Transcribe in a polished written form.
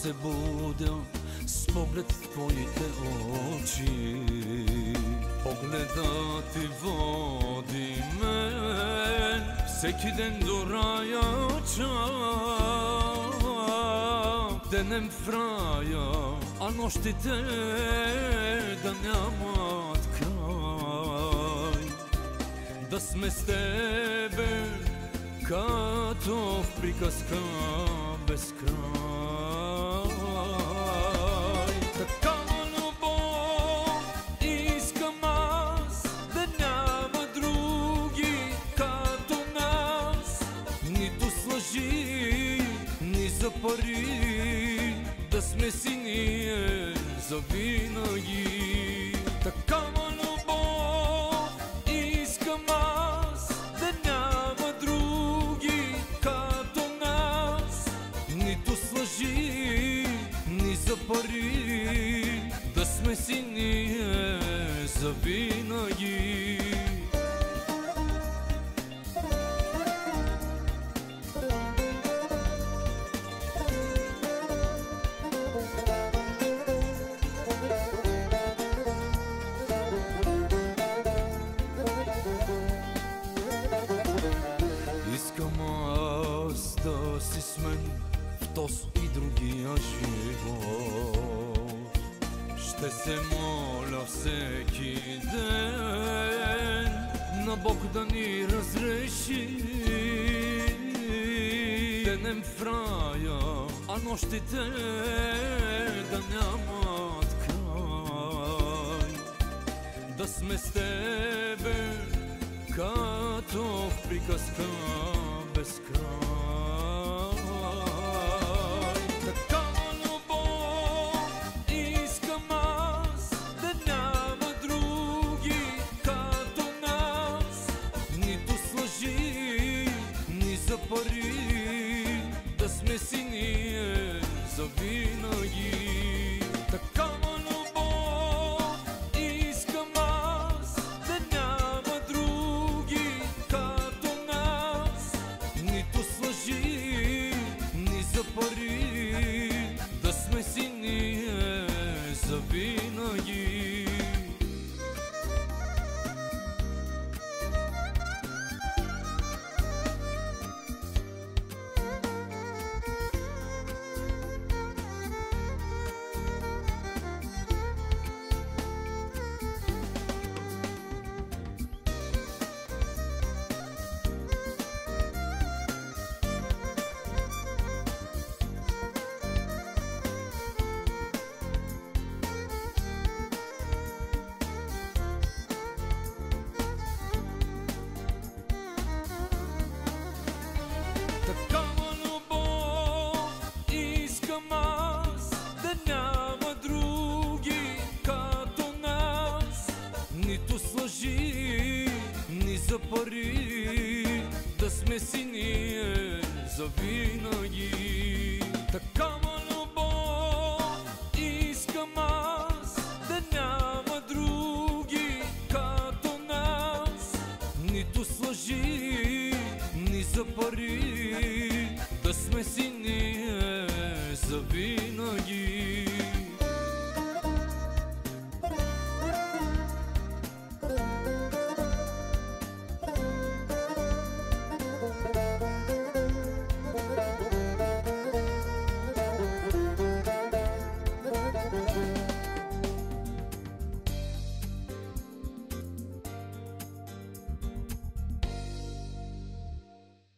се будя с поглед в твоите очи. Погледът ти води мен всеки ден до рая чак. Денем в рая, а нощите да нямат край. Да сме с тебе като в приказка без край. Такава любов искам аз, да няма други като нас. Нито с лъжи, ни за пари, да сме си ние завинаги. Такава любов искам аз, да няма други като нас. Нито с лъжи, ни за пари, да сме си ние завинаги. Искам аз да си с мен в този и другия живот. Ще се моля всеки ден на Бог да ни разреши. Денем в рая, а нощите да нямат край. Да сме с тебе като в приказка без край. Такава любов искам аз, да няма други като нас. Нито с лъжи, ни за пари, да сме си ние завинаги. Такава любов искам аз, да няма други като нас. Нито с лъжи, ни за пари, да сме си ние завинаги. Такава любов искам аз, да няма други като нас. Нито с лъжи, ни за пари, да сме си ние завинаги. Такава любов искам аз, да няма други като нас. Нито с лъжи, ни за пари, да сме си ние завинаги.